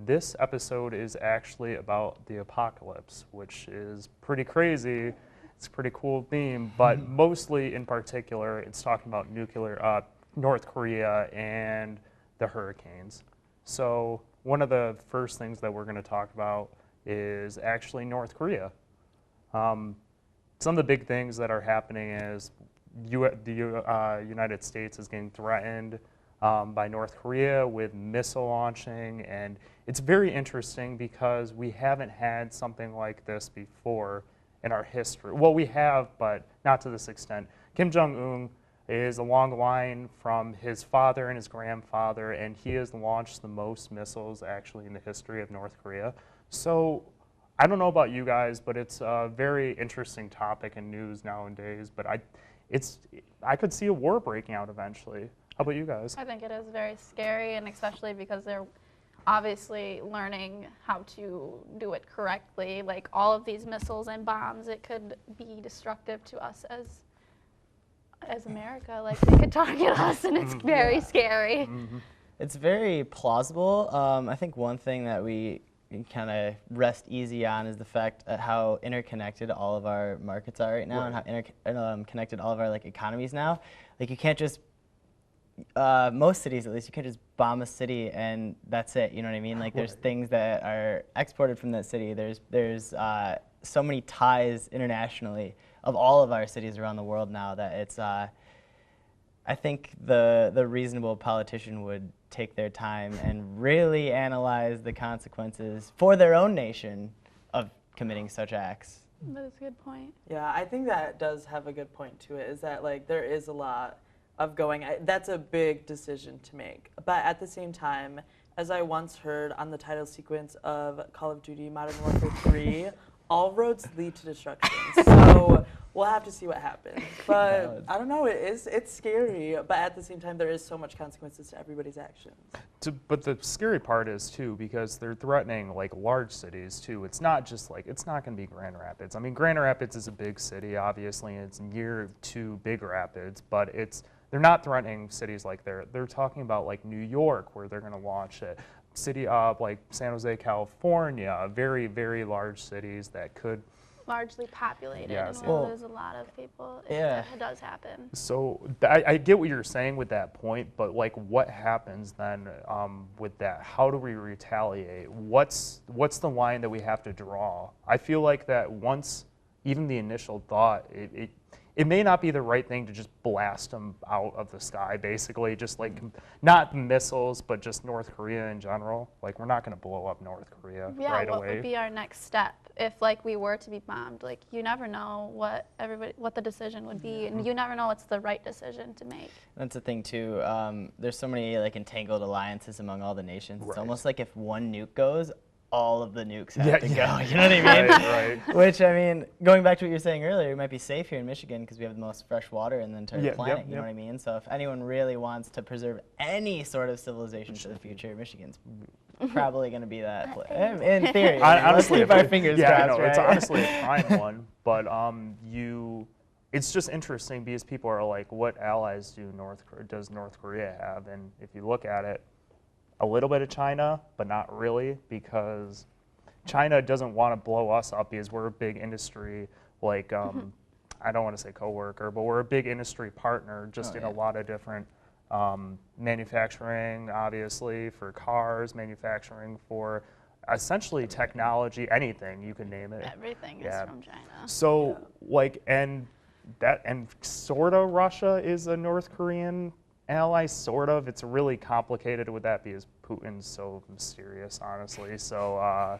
this episode is actually about the apocalypse, which is pretty crazy. It's a pretty cool theme, but mostly in particular, it's talking about North Korea and the hurricanes. So one of the first things that we're going to talk about is actually North Korea. Some of the big things that are happening is the United States is getting threatened by North Korea with missile launching, and it's very interesting because we haven't had something like this before in our history. Well, we have, but not to this extent. Kim Jong-un is a long line from his father and his grandfather, and he has launched the most missiles actually in the history of North Korea. So I don't know about you guys, but it's a very interesting topic in news nowadays, but I could see a war breaking out eventually. How about you guys? I think it is very scary, and especially because they're obviously learning how to do it correctly. Like all of these missiles and bombs, it could be destructive to us as America. Like they could target us, and it's very scary. It's very plausible. I think one thing that we kind of rest easy on is the fact at how interconnected all of our markets are right now, and how connected all of our economies now. Like you can't just most cities, at least, you can't just bomb a city and that's it. You know what I mean? Like there's things that are exported from that city. There's so many ties internationally of all of our cities around the world now that it's. I think the reasonable politician would take their time and really analyze the consequences for their own nation of committing such acts. That's a good point. Yeah, I think that does have a good point to it, is that there is a lot of that's a big decision to make. But at the same time, as I once heard on the title sequence of Call of Duty Modern Warfare 3, all roads lead to destruction. So we'll have to see what happens. But I don't know, it's scary, but at the same time there is so much consequences to everybody's actions. But the scary part is too, because they're threatening large cities too. It's not just it's not going to be Grand Rapids. I mean, Grand Rapids is a big city, obviously, and it's near to Big Rapids, but they're not threatening cities like they're talking about New York, where they're going to launch it. City of San Jose, California, very, very large cities that could Largely populated, Yes. and where there's a lot of people, it does happen. So I get what you're saying with that point, but what happens then with that? How do we retaliate? What's the line that we have to draw? I feel like that once even the initial thought, it may not be the right thing to just blast them out of the sky, basically, just not missiles, but just North Korea in general. We're not going to blow up North Korea right away. What would be our next step if we were to be bombed? You never know what the decision would be, and you never know what's the right decision to make. That's the thing too. There's so many entangled alliances among all the nations. It's almost like if one nuke goes, all of the nukes have to go. You know what I mean? Right. Which, I mean, going back to what you were saying earlier, it might be safe here in Michigan because we have the most fresh water in the entire planet. You know what I mean? So if anyone really wants to preserve any sort of civilization for the future, Michigan's probably going to be that place. In theory. Honestly, let's keep our fingers crossed, right? It's honestly a prime one, but it's just interesting because people are what allies does North Korea have? And if you look at it, a little bit of China, but not really, because China doesn't want to blow us up because we're a big industry, I don't want to say coworker, but we're a big industry partner just in a lot of different manufacturing, obviously, for cars, manufacturing for essentially technology, anything, you can name it. Everything is from China. So, and sort of Russia is a North Korean ally, sort of. It's really complicated with that because Putin's so mysterious, honestly. So,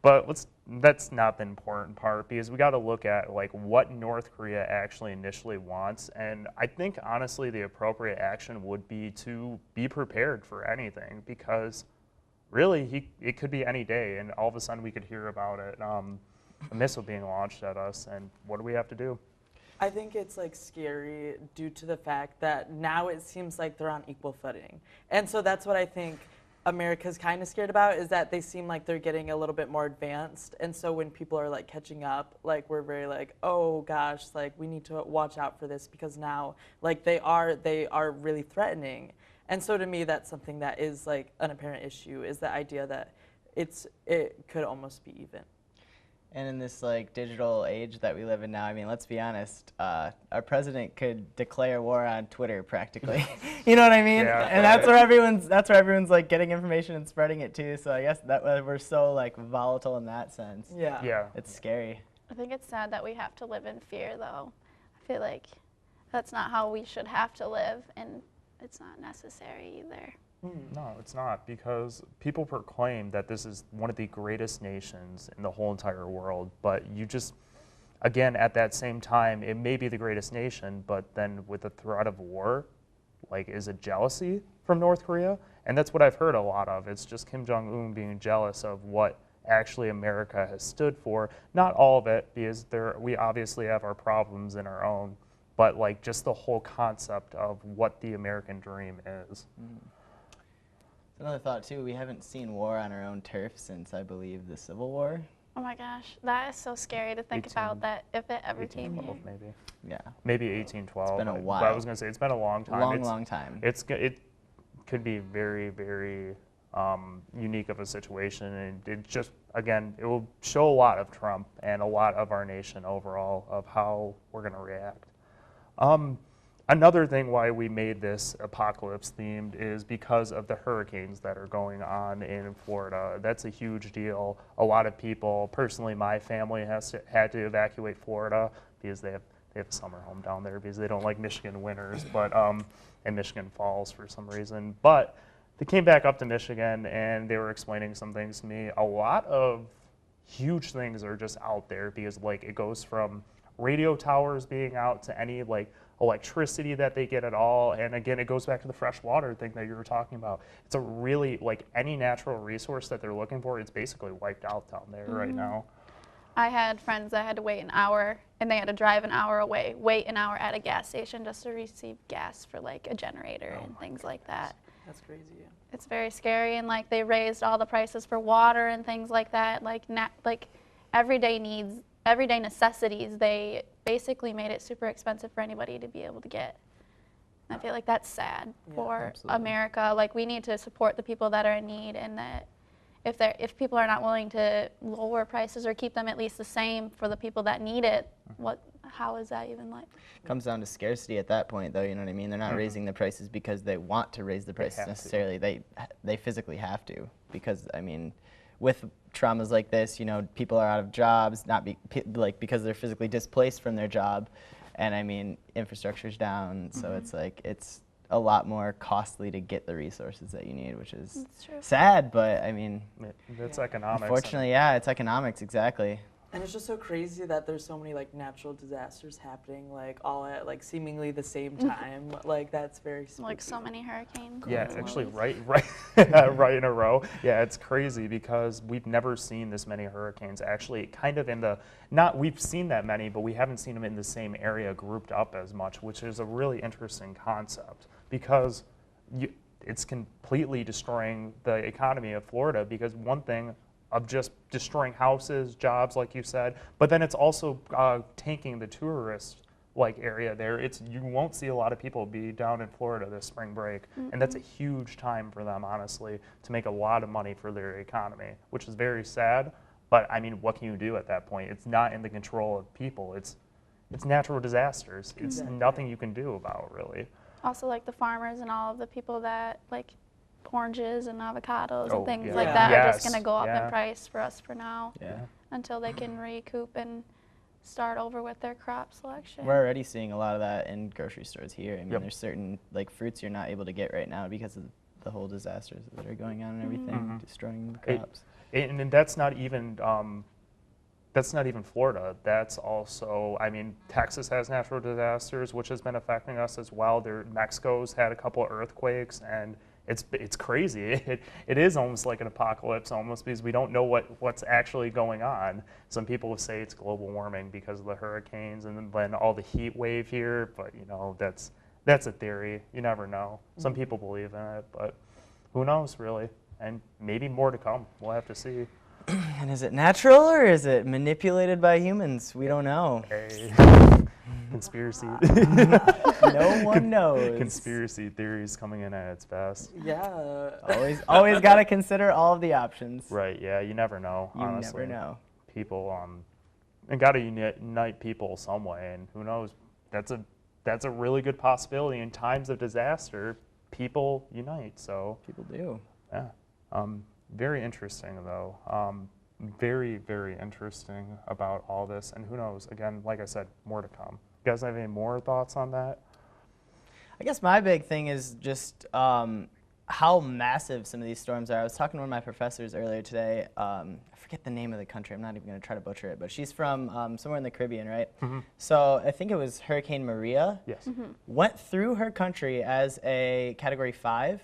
but that's not the important part, because we got to look at what North Korea actually initially wants. And I think honestly the appropriate action would be to be prepared for anything, because really it could be any day, and all of a sudden we could hear about it, a missile being launched at us, and what do we have to do? I think it's scary due to the fact that now it seems like they're on equal footing. And so that's what I think America's kind of scared about, is that they seem like they're getting a little bit more advanced. And so when people are catching up, we're very oh gosh, we need to watch out for this, because now they are really threatening. And so to me, that's something that is like an apparent issue, is the idea that it could almost be even. And in this like digital age that we live in now, I mean, let's be honest, our president could declare war on Twitter practically. You know what I mean? Yeah. And that's where everyone's like getting information and spreading it too. So I guess that we're so like volatile in that sense. Yeah. Yeah. It's scary. I think it's sad that we have to live in fear, though. I feel like that's not how we should have to live, and it's not necessary either. No, it's not, because people proclaim that this is one of the greatest nations in the whole entire world, but you just, again, at that same time, it may be the greatest nation, but then with the threat of war, like, is it jealousy from North Korea? And that's what I've heard a lot of. It's just Kim Jong-un being jealous of what actually America has stood for. Not all of it, because we obviously have our problems in our own, but like just the whole concept of what the American dream is. Another thought too, we haven't seen war on our own turf since, I believe, the Civil War. Oh my gosh, that is so scary to think about, that if it ever came here. 1812 maybe. Yeah. Maybe 1812. It's been a but while. I was going to say, it's been a long time. Long time. It could be very, very unique of a situation, and it just, again, it will show a lot of Trump and a lot of our nation overall of how we're going to react. Another thing why we made this apocalypse themed is because of the hurricanes that are going on in Florida. That's a huge deal. A lot of people, personally, my family had to evacuate Florida because they have a summer home down there because they don't like Michigan winters, but and Michigan falls for some reason. But they came back up to Michigan and they were explaining some things to me. A lot of huge things are just out there because like it goes from radio towers being out to any like electricity that they get at all. And again, it goes back to the fresh water thing that you were talking about. It's a really, like any natural resource that they're looking for, it's basically wiped out down there right now. I had friends that had to wait an hour, and they had to drive an hour away, wait an hour at a gas station just to receive gas for like a generator and things like that. That's crazy. It's very scary, and like they raised all the prices for water and things like that. Like everyday needs, everyday necessities, they basically made it super expensive for anybody to be able to get. And I feel like that's sad for absolutely. America. Like we need to support the people that are in need, and that if people are not willing to lower prices or keep them at least the same for the people that need it, how is that even like? Comes down to scarcity at that point, though. You know what I mean? They're not raising the prices because they want to raise the prices necessarily. They physically have to, because I mean, with traumas like this, you know, people are out of jobs, because they're physically displaced from their job, and I mean, infrastructure's down, so it's like it's a lot more costly to get the resources that you need, which is sad, but I mean, It's economics. unfortunately, yeah, it's economics, exactly. And it's just so crazy that there's so many like natural disasters happening like all at like seemingly the same time. Like that's very spooky. Like so many hurricanes. Yeah, actually right right in a row. Yeah, it's crazy because we've never seen this many hurricanes. Actually, kind of in the, we've seen that many, but we haven't seen them in the same area grouped up as much, which is a really interesting concept because it's completely destroying the economy of Florida, because one thing of just destroying houses, jobs, like you said, but then it's also tanking the tourist area there. You won't see a lot of people be down in Florida this spring break, and that's a huge time for them, honestly, to make a lot of money for their economy, which is very sad. But I mean, what can you do at that point? It's not in the control of people. It's natural disasters. It's nothing you can do about, really. Also, like the farmers and all of the people that like oranges and avocados and things yeah. like that are just Yes, going to go up yeah. in price for us for now Yeah. until they can recoup and start over with their crop selection. We're already seeing a lot of that in grocery stores here. I mean, Yep. there's certain like fruits you're not able to get right now because of the whole disasters that are going on and everything, destroying the crops. And that's not even Florida. That's also, I mean, Texas has natural disasters, which has been affecting us as well. Mexico's had a couple of earthquakes, and it's crazy. It is almost like an apocalypse, almost, because we don't know what's actually going on. Some people say it's global warming because of the hurricanes and then all the heat wave here, but you know, that's a theory. You never know. Some people believe in it, but who knows, really? And maybe more to come. We'll have to see. And is it natural or is it manipulated by humans? We don't know. Hey. Conspiracy. No one knows. Conspiracy theories coming in at its best. Yeah. Always got to consider all of the options. Right, yeah, you never know, You honestly. never know. People, and got to unite people some way, and who knows, that's a really good possibility. In times of disaster, people unite, so. People do. Yeah. Very interesting, though. Very, very interesting about all this. And who knows, again, like I said, more to come. You guys have any more thoughts on that? I guess my big thing is just how massive some of these storms are. I was talking to one of my professors earlier today. I forget the name of the country. I'm not even going to try to butcher it. But she's from somewhere in the Caribbean, right? Mm-hmm. So I think it was Hurricane Maria. Yes. Went through her country as a Category 5.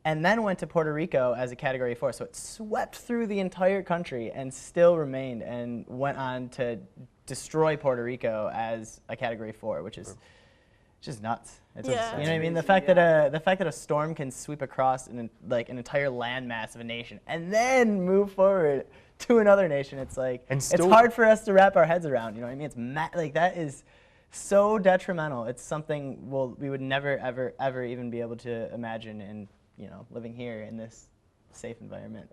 And then went to Puerto Rico as a Category 4. So it swept through the entire country and still remained and went on to destroy Puerto Rico as a Category 4, which is just nuts. It's Yeah. you know what I mean? The fact that a storm can sweep across an entire landmass of a nation and then move forward to another nation, it's like it's hard for us to wrap our heads around. You know what I mean? It's like that is so detrimental. It's something we would never ever even be able to imagine in living here in this safe environment.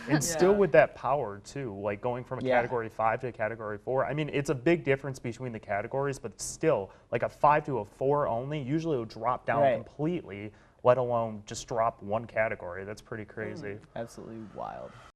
And still with that power too, like going from a Yeah. Category 5 to a Category 4. I mean, it's a big difference between the categories, but still, like a 5 to a 4 only, usually will drop down Right. completely, let alone just drop one category. That's pretty crazy. Absolutely wild.